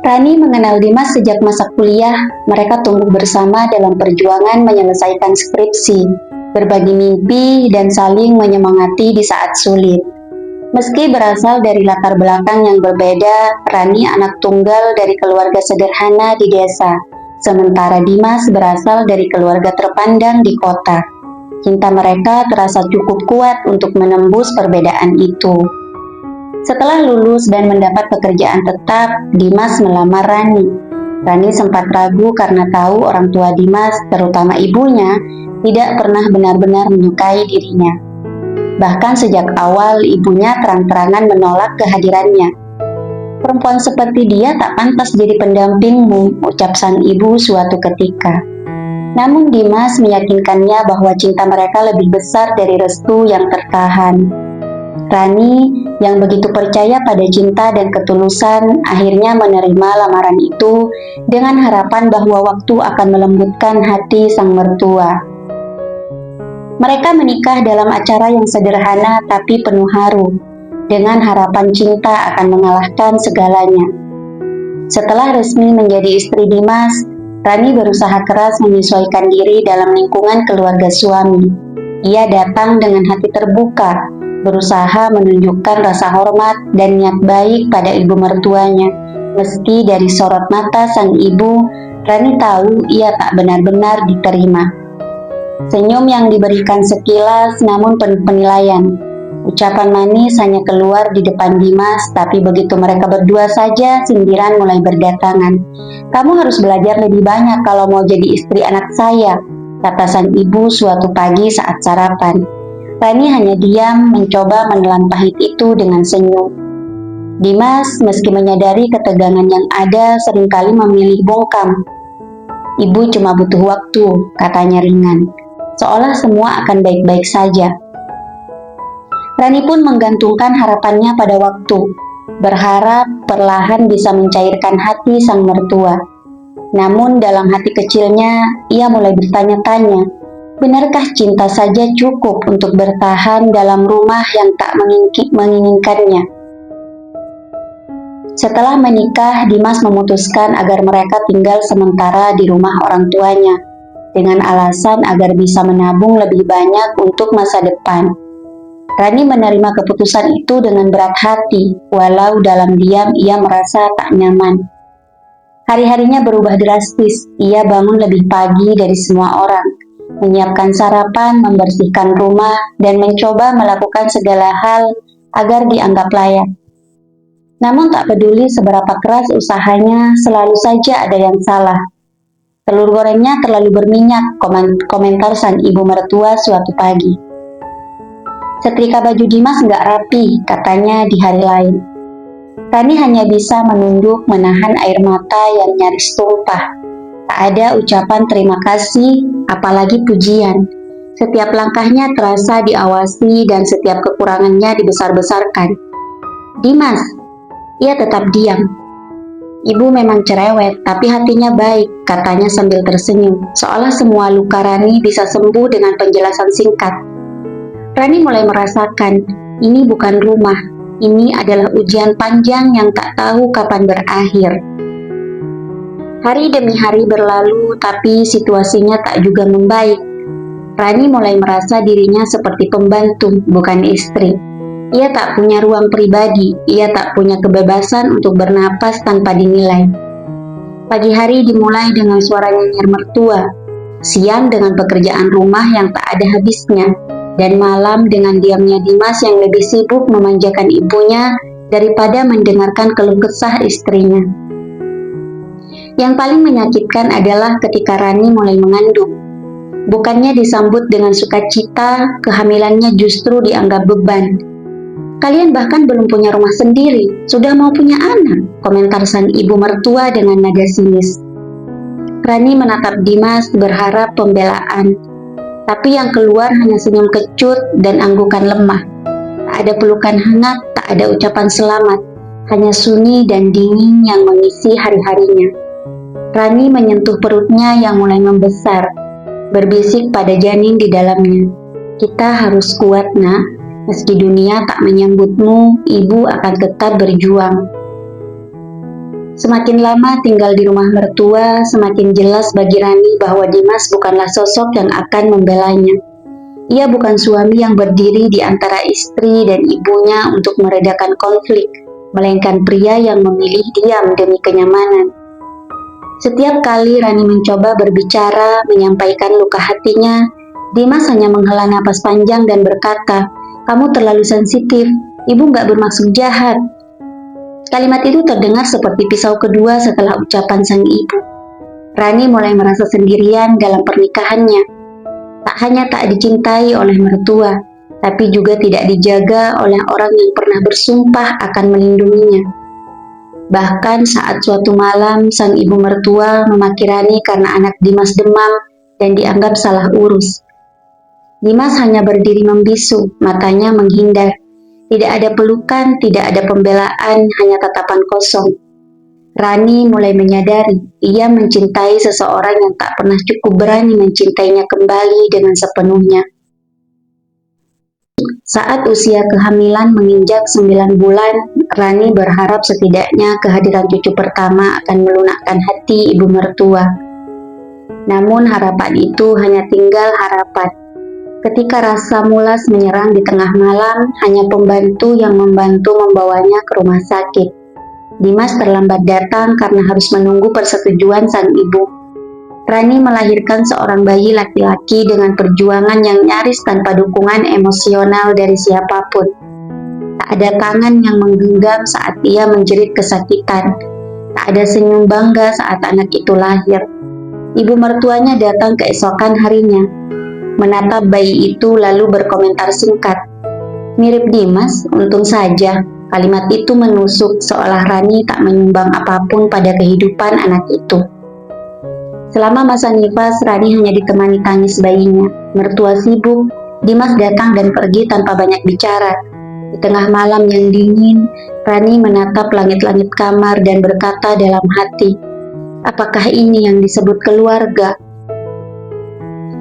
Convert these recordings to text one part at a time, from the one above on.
Rani mengenal Dimas sejak masa kuliah. Mereka tumbuh bersama dalam perjuangan menyelesaikan skripsi, berbagi mimpi, dan saling menyemangati di saat sulit. Meski berasal dari latar belakang yang berbeda, Rani anak tunggal dari keluarga sederhana di desa, sementara Dimas berasal dari keluarga terpandang di kota. Cinta mereka terasa cukup kuat untuk menembus perbedaan itu. Setelah lulus dan mendapat pekerjaan tetap, Dimas melamar Rani. Rani sempat ragu karena tahu orang tua Dimas, terutama ibunya, tidak pernah benar-benar menyukai dirinya. Bahkan sejak awal, ibunya terang-terangan menolak kehadirannya. "Perempuan seperti dia tak pantas jadi pendampingmu," ucap sang ibu suatu ketika. Namun Dimas meyakinkannya bahwa cinta mereka lebih besar dari restu yang tertahan. Rani yang begitu percaya pada cinta dan ketulusan akhirnya menerima lamaran itu dengan harapan bahwa waktu akan melembutkan hati sang mertua. Mereka menikah dalam acara yang sederhana tapi penuh haru, dengan harapan cinta akan mengalahkan segalanya. Setelah resmi menjadi istri Dimas, Rani berusaha keras menyesuaikan diri dalam lingkungan keluarga suami. Ia datang dengan hati terbuka, berusaha menunjukkan rasa hormat dan niat baik pada ibu mertuanya. Meski dari sorot mata sang ibu, Rani tahu ia tak benar-benar diterima. Senyum yang diberikan sekilas namun penuh penilaian. Ucapan manis hanya keluar di depan Dimas, tapi begitu mereka berdua saja, sindiran mulai berdatangan. "Kamu harus belajar lebih banyak kalau mau jadi istri anak saya," kata sang ibu suatu pagi saat sarapan. Rani hanya diam, mencoba menelan pahit itu dengan senyum. Dimas, meski menyadari ketegangan yang ada, seringkali memilih bungkam. "Ibu cuma butuh waktu," katanya ringan, seolah semua akan baik-baik saja. Rani pun menggantungkan harapannya pada waktu, berharap perlahan bisa mencairkan hati sang mertua. Namun dalam hati kecilnya, ia mulai bertanya-tanya, benarkah cinta saja cukup untuk bertahan dalam rumah yang tak menginginkannya? Setelah menikah, Dimas memutuskan agar mereka tinggal sementara di rumah orang tuanya, dengan alasan agar bisa menabung lebih banyak untuk masa depan. Rani menerima keputusan itu dengan berat hati, walau dalam diam ia merasa tak nyaman. Hari-harinya berubah drastis, ia bangun lebih pagi dari semua orang, menyiapkan sarapan, membersihkan rumah, dan mencoba melakukan segala hal agar dianggap layak. Namun tak peduli seberapa keras usahanya, selalu saja ada yang salah. "Telur gorengnya terlalu berminyak," komentar sang ibu mertua suatu pagi. "Setrika baju Dimas nggak rapi," katanya di hari lain. Rani hanya bisa menunduk menahan air mata yang nyaris tumpah. Tak ada ucapan terima kasih, apalagi pujian. Setiap langkahnya terasa diawasi dan setiap kekurangannya dibesar-besarkan. "Dimas," ia tetap diam. "Ibu memang cerewet, tapi hatinya baik," katanya sambil tersenyum, seolah semua luka Rani bisa sembuh dengan penjelasan singkat. Rani mulai merasakan, ini bukan rumah, ini adalah ujian panjang yang tak tahu kapan berakhir. Hari demi hari berlalu, tapi situasinya tak juga membaik. Rani mulai merasa dirinya seperti pembantu, bukan istri. Ia tak punya ruang pribadi, ia tak punya kebebasan untuk bernapas tanpa dinilai. Pagi hari dimulai dengan suara nyinyir mertua, siang dengan pekerjaan rumah yang tak ada habisnya, dan malam dengan diamnya Dimas yang lebih sibuk memanjakan ibunya daripada mendengarkan keluh kesah istrinya. Yang paling menyakitkan adalah ketika Rani mulai mengandung. Bukannya disambut dengan sukacita, kehamilannya justru dianggap beban. "Kalian bahkan belum punya rumah sendiri, sudah mau punya anak," komentar sang ibu mertua dengan nada sinis. Rani menatap Dimas berharap pembelaan, tapi yang keluar hanya senyum kecut dan anggukan lemah. Tak ada pelukan hangat, tak ada ucapan selamat, hanya sunyi dan dingin yang mengisi hari-harinya. Rani menyentuh perutnya yang mulai membesar, berbisik pada janin di dalamnya. "Kita harus kuat, nak. Meski dunia tak menyambutmu, ibu akan tetap berjuang." Semakin lama tinggal di rumah mertua, semakin jelas bagi Rani bahwa Dimas bukanlah sosok yang akan membelanya. Ia bukan suami yang berdiri di antara istri dan ibunya untuk meredakan konflik, melainkan pria yang memilih diam demi kenyamanan. Setiap kali Rani mencoba berbicara, menyampaikan luka hatinya, Dimas hanya menghela napas panjang dan berkata, "Kamu terlalu sensitif, ibu gak bermaksud jahat." Kalimat itu terdengar seperti pisau kedua setelah ucapan sang ibu. Rani mulai merasa sendirian dalam pernikahannya. Tak hanya tak dicintai oleh mertua, tapi juga tidak dijaga oleh orang yang pernah bersumpah akan melindunginya. Bahkan saat suatu malam sang ibu mertua memaki Rani karena anak Dimas demam dan dianggap salah urus. Dimas hanya berdiri membisu, matanya menghindar. Tidak ada pelukan, tidak ada pembelaan, hanya tatapan kosong. Rani mulai menyadari ia mencintai seseorang yang tak pernah cukup berani mencintainya kembali dengan sepenuhnya. Saat usia kehamilan menginjak 9 bulan, Rani berharap setidaknya kehadiran cucu pertama akan melunakkan hati ibu mertua. Namun harapan itu hanya tinggal harapan. Ketika rasa mulas menyerang di tengah malam, hanya pembantu yang membantu membawanya ke rumah sakit. Dimas terlambat datang karena harus menunggu persetujuan sang ibu. Rani melahirkan seorang bayi laki-laki dengan perjuangan yang nyaris tanpa dukungan emosional dari siapapun. Tak ada tangan yang menggenggam saat ia menjerit kesakitan. Tak ada senyum bangga saat anak itu lahir. Ibu mertuanya datang keesokan harinya, menatap bayi itu lalu berkomentar singkat. "Mirip Dimas, untung saja." Kalimat itu menusuk seolah Rani tak menyumbang apapun pada kehidupan anak itu. Selama masa nifas, Rani hanya ditemani tangis bayinya. Mertua sibuk, Dimas datang dan pergi tanpa banyak bicara. Di tengah malam yang dingin, Rani menatap langit-langit kamar dan berkata dalam hati, "Apakah ini yang disebut keluarga?"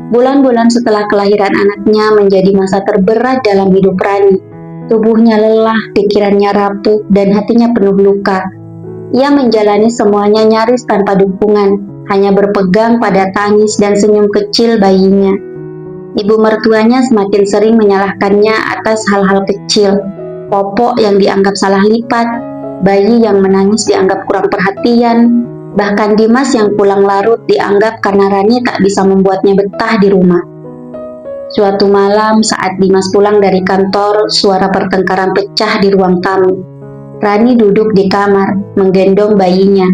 Bulan-bulan setelah kelahiran anaknya menjadi masa terberat dalam hidup Rani. Tubuhnya lelah, pikirannya rapuh, dan hatinya penuh luka. Ia menjalani semuanya nyaris tanpa dukungan, hanya berpegang pada tangis dan senyum kecil bayinya. Ibu mertuanya semakin sering menyalahkannya atas hal-hal kecil, popok yang dianggap salah lipat, bayi yang menangis dianggap kurang perhatian, bahkan Dimas yang pulang larut dianggap karena Rani tak bisa membuatnya betah di rumah. Suatu malam saat Dimas pulang dari kantor, suara pertengkaran pecah di ruang tamu. Rani duduk di kamar, menggendong bayinya,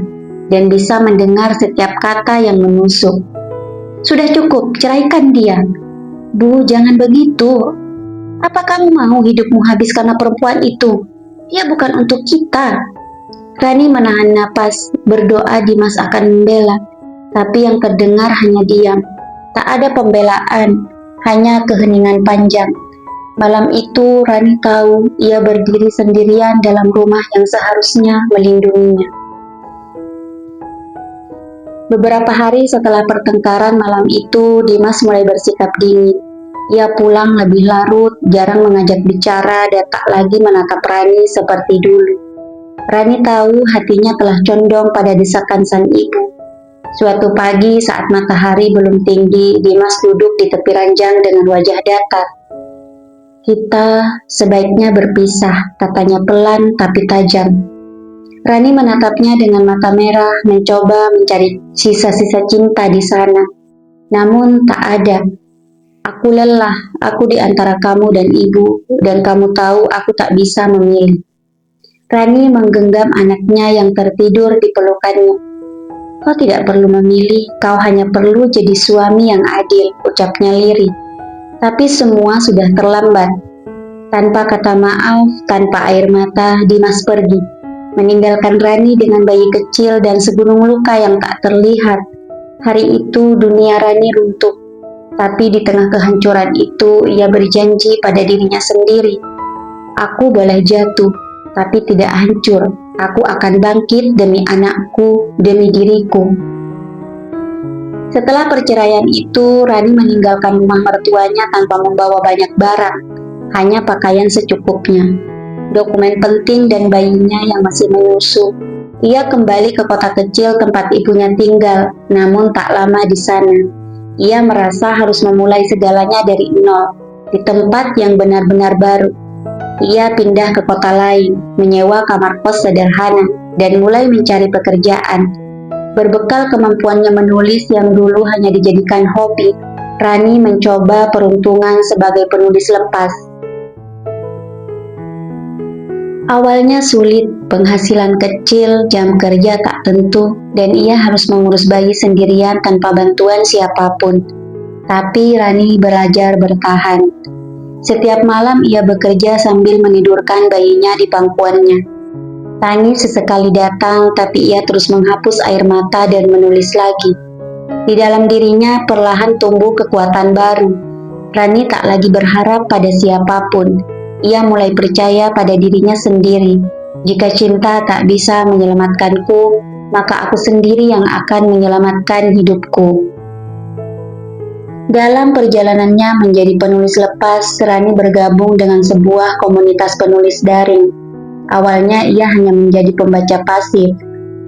dan bisa mendengar setiap kata yang menusuk. "Sudah cukup, ceraikan dia." "Bu, jangan begitu. Apa kamu mau hidupmu habis karena perempuan itu? Dia bukan untuk kita." Rani menahan napas, berdoa Dimas akan membela, tapi yang terdengar hanya diam. Tak ada pembelaan, hanya keheningan panjang. Malam itu Rani tahu ia berdiri sendirian dalam rumah yang seharusnya melindunginya. Beberapa hari setelah pertengkaran malam itu, Dimas mulai bersikap dingin. Ia pulang lebih larut, jarang mengajak bicara, dan tak lagi menatap Rani seperti dulu. Rani tahu hatinya telah condong pada desakan sang ibu. Suatu pagi saat matahari belum tinggi, Dimas duduk di tepi ranjang dengan wajah datar. "Kita sebaiknya berpisah," katanya pelan tapi tajam. Rani menatapnya dengan mata merah, mencoba mencari sisa-sisa cinta di sana. Namun tak ada. "Aku lelah, aku di antara kamu dan ibu, dan kamu tahu aku tak bisa memilih." Rani menggenggam anaknya yang tertidur di pelukannya. "Kau tidak perlu memilih, kau hanya perlu jadi suami yang adil," ucapnya lirih. Tapi semua sudah terlambat. Tanpa kata maaf, tanpa air mata, Dimas pergi, meninggalkan Rani dengan bayi kecil dan segunung luka yang tak terlihat. Hari itu dunia Rani runtuh, tapi di tengah kehancuran itu ia berjanji pada dirinya sendiri, "Aku boleh jatuh, tapi tidak hancur. Aku akan bangkit demi anakku, demi diriku." Setelah perceraian itu, Rani meninggalkan rumah mertuanya tanpa membawa banyak barang, hanya pakaian secukupnya, dokumen penting dan bayinya yang masih menyusu. Ia kembali ke kota kecil tempat ibunya tinggal, namun tak lama di sana. Ia merasa harus memulai segalanya dari nol, di tempat yang benar-benar baru. Ia pindah ke kota lain, menyewa kamar kos sederhana, dan mulai mencari pekerjaan. Berbekal kemampuannya menulis yang dulu hanya dijadikan hobi, Rani mencoba peruntungan sebagai penulis lepas. Awalnya sulit, penghasilan kecil, jam kerja tak tentu, dan ia harus mengurus bayi sendirian tanpa bantuan siapapun. Tapi Rani belajar bertahan. Setiap malam ia bekerja sambil menidurkan bayinya di pangkuannya. Tangis sesekali datang, tapi ia terus menghapus air mata dan menulis lagi. Di dalam dirinya perlahan tumbuh kekuatan baru. Rani tak lagi berharap pada siapapun. Ia mulai percaya pada dirinya sendiri. Jika cinta tak bisa menyelamatkanku, maka aku sendiri yang akan menyelamatkan hidupku. Dalam perjalanannya menjadi penulis lepas, Rani bergabung dengan sebuah komunitas penulis daring. Awalnya ia hanya menjadi pembaca pasif,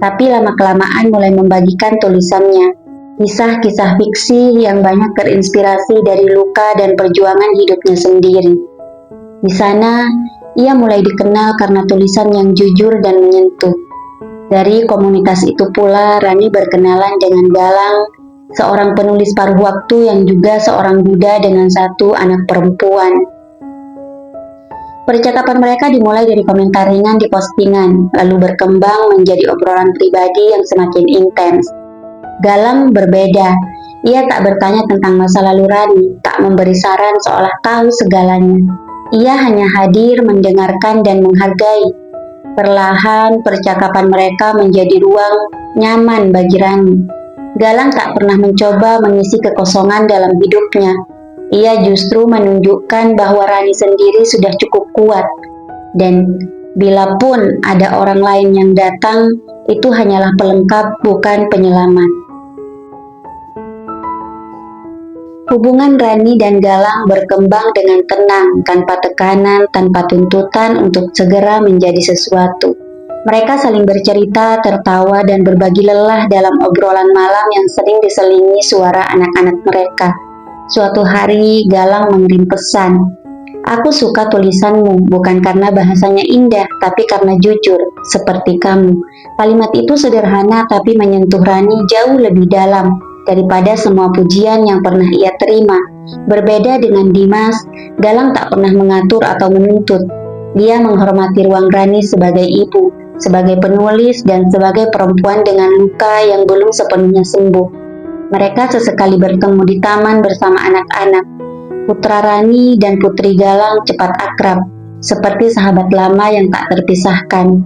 tapi lama-kelamaan mulai membagikan tulisannya. Kisah-kisah fiksi yang banyak terinspirasi dari luka dan perjuangan hidupnya sendiri. Di sana, ia mulai dikenal karena tulisan yang jujur dan menyentuh. Dari komunitas itu pula, Rani berkenalan dengan Galang, seorang penulis paruh waktu yang juga seorang duda dengan satu anak perempuan. Percakapan mereka dimulai dari komentar ringan di postingan, lalu berkembang menjadi obrolan pribadi yang semakin intens. Galang berbeda, ia tak bertanya tentang masa lalu Rani, tak memberi saran seolah tahu segalanya. Ia hanya hadir, mendengarkan dan menghargai. Perlahan, percakapan mereka menjadi ruang nyaman bagi Rani. Galang tak pernah mencoba mengisi kekosongan dalam hidupnya. Ia justru menunjukkan bahwa Rani sendiri sudah cukup kuat. Dan bila pun ada orang lain yang datang, itu hanyalah pelengkap, bukan penyelamat. Hubungan Rani dan Galang berkembang dengan tenang, tanpa tekanan, tanpa tuntutan untuk segera menjadi sesuatu. Mereka saling bercerita, tertawa, dan berbagi lelah dalam obrolan malam yang sering diselingi suara anak-anak mereka. Suatu hari, Galang mengirim pesan. "Aku suka tulisanmu, bukan karena bahasanya indah, tapi karena jujur, seperti kamu." Kalimat itu sederhana, tapi menyentuh Rani jauh lebih dalam daripada semua pujian yang pernah ia terima. Berbeda dengan Dimas, Galang tak pernah mengatur atau menuntut. Dia menghormati ruang Rani sebagai ibu, sebagai penulis, dan sebagai perempuan dengan luka yang belum sepenuhnya sembuh. Mereka sesekali bertemu di taman bersama anak-anak. Putra Rani dan putri Galang cepat akrab, seperti sahabat lama yang tak terpisahkan.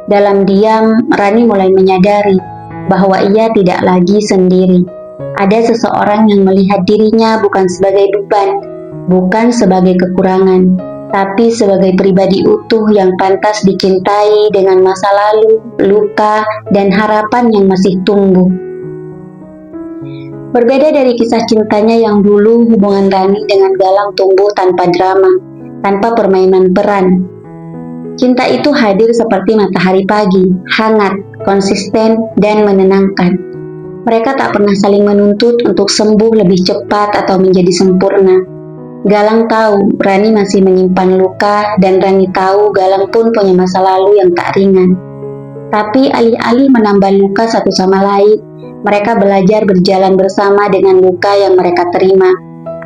Dalam diam, Rani mulai menyadari bahwa ia tidak lagi sendiri. Ada seseorang yang melihat dirinya bukan sebagai beban, bukan sebagai kekurangan, tapi sebagai pribadi utuh yang pantas dicintai dengan masa lalu, luka, dan harapan yang masih tumbuh. Berbeda dari kisah cintanya yang dulu, hubungan Rani dengan Galang tumbuh tanpa drama, tanpa permainan peran. Cinta itu hadir seperti matahari pagi, hangat, konsisten, dan menenangkan. Mereka tak pernah saling menuntut untuk sembuh lebih cepat atau menjadi sempurna. Galang tahu Rani masih menyimpan luka, dan Rani tahu Galang pun punya masa lalu yang tak ringan. Tapi alih-alih menambah luka satu sama lain, mereka belajar berjalan bersama dengan luka yang mereka terima.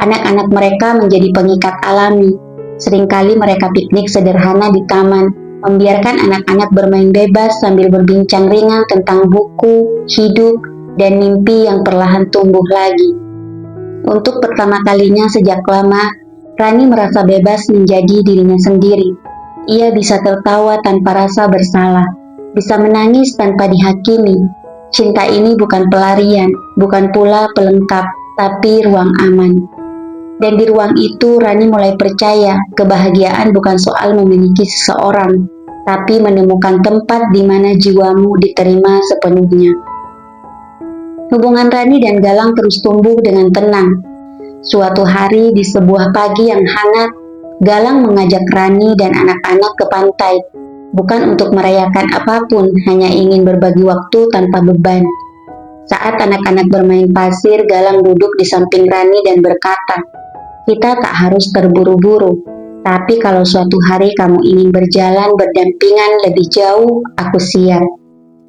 Anak-anak mereka menjadi pengikat alami. Seringkali mereka piknik sederhana di taman, membiarkan anak-anak bermain bebas sambil berbincang ringan tentang buku, hidup, dan mimpi yang perlahan tumbuh lagi. Untuk pertama kalinya sejak lama, Rani merasa bebas menjadi dirinya sendiri. Ia bisa tertawa tanpa rasa bersalah, bisa menangis tanpa dihakimi. Cinta ini bukan pelarian, bukan pula pelengkap, tapi ruang aman. Dan di ruang itu, Rani mulai percaya kebahagiaan bukan soal memiliki seseorang, tapi menemukan tempat di mana jiwamu diterima sepenuhnya. Hubungan Rani dan Galang terus tumbuh dengan tenang. Suatu hari di sebuah pagi yang hangat, Galang mengajak Rani dan anak-anak ke pantai. bukan untuk merayakan apapun, hanya ingin berbagi waktu tanpa beban. Saat anak-anak bermain pasir, Galang duduk di samping Rani dan berkata, "Kita tak harus terburu-buru, tapi kalau suatu hari kamu ingin berjalan berdampingan lebih jauh, aku siap."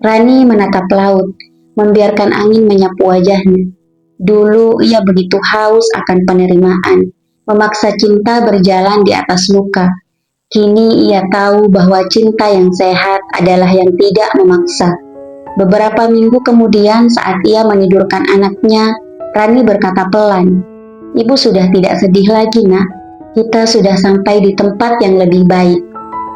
Rani menatap laut, membiarkan angin menyapu wajahnya. Dulu ia begitu haus akan penerimaan, memaksa cinta berjalan di atas luka. Kini ia tahu bahwa cinta yang sehat adalah yang tidak memaksa. Beberapa minggu kemudian saat ia menidurkan anaknya, Rani berkata pelan, "Ibu sudah tidak sedih lagi, Nak. Kita sudah sampai di tempat yang lebih baik."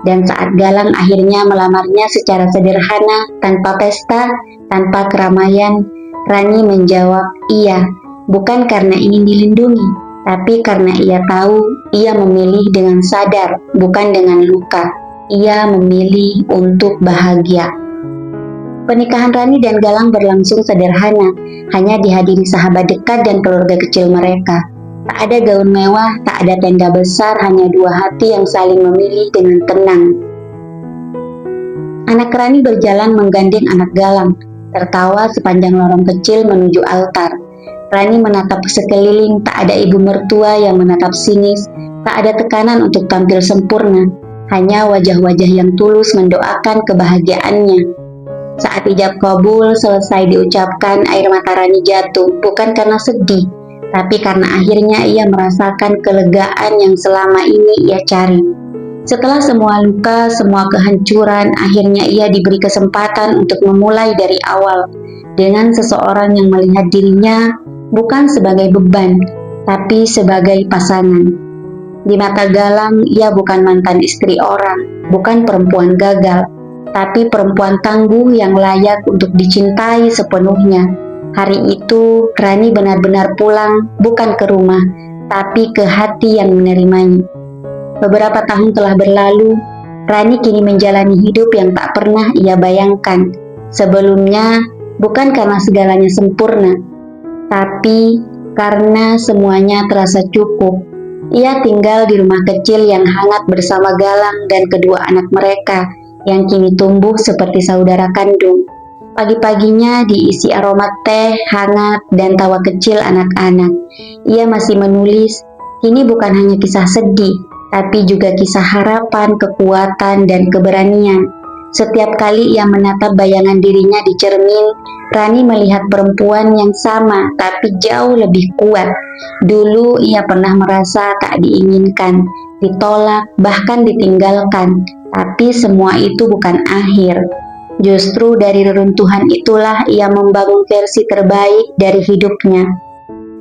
Dan saat Galang akhirnya melamarnya secara sederhana, tanpa pesta, tanpa keramaian, Rani menjawab iya, bukan karena ingin dilindungi, tapi karena ia tahu ia memilih dengan sadar, bukan dengan luka. Ia memilih untuk bahagia. Pernikahan Rani dan Galang berlangsung sederhana, hanya dihadiri sahabat dekat dan keluarga kecil mereka. Tak ada gaun mewah, tak ada tenda besar, hanya dua hati yang saling memilih dengan tenang. Anak Rani berjalan menggandeng anak Galang, tertawa sepanjang lorong kecil menuju altar. Rani menatap sekeliling, tak ada ibu mertua yang menatap sinis, tak ada tekanan untuk tampil sempurna, hanya wajah-wajah yang tulus mendoakan kebahagiaannya. Saat ijab kabul selesai diucapkan, air mata Rani jatuh, bukan karena sedih, tapi karena akhirnya ia merasakan kelegaan yang selama ini ia cari. Setelah semua luka, semua kehancuran, akhirnya ia diberi kesempatan untuk memulai dari awal, dengan seseorang yang melihat dirinya bukan sebagai beban, tapi sebagai pasangan. Di mata Galang, ia bukan mantan istri orang, bukan perempuan gagal, tapi perempuan tangguh yang layak untuk dicintai sepenuhnya. Hari itu, Rani benar-benar pulang, bukan ke rumah, tapi ke hati yang menerimanya. Beberapa tahun telah berlalu, Rani kini menjalani hidup yang tak pernah ia bayangkan. Sebelumnya, bukan karena segalanya sempurna, tapi karena semuanya terasa cukup. Ia tinggal di rumah kecil yang hangat bersama Galang dan kedua anak mereka, yang kini tumbuh seperti saudara kandung. Pagi-paginya diisi aroma teh hangat dan tawa kecil anak-anak. Ia masih menulis, kini bukan hanya kisah sedih, tapi juga kisah harapan, kekuatan, dan keberanian. Setiap kali ia menatap bayangan dirinya di cermin, Rani melihat perempuan yang sama, tapi jauh lebih kuat. Dulu ia pernah merasa tak diinginkan, ditolak, bahkan ditinggalkan. Tapi semua itu bukan akhir. Justru dari reruntuhan itulah ia membangun versi terbaik dari hidupnya.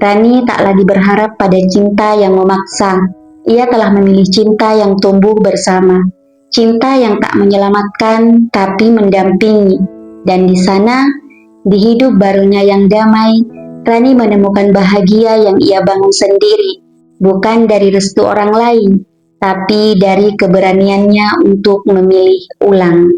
Rani tak lagi berharap pada cinta yang memaksa. Ia telah memilih cinta yang tumbuh bersama. Cinta yang tak menyelamatkan, tapi mendampingi. Dan di sana, di hidup barunya yang damai, Rani menemukan bahagia yang ia bangun sendiri, bukan dari restu orang lain, tapi dari keberaniannya untuk memilih ulang.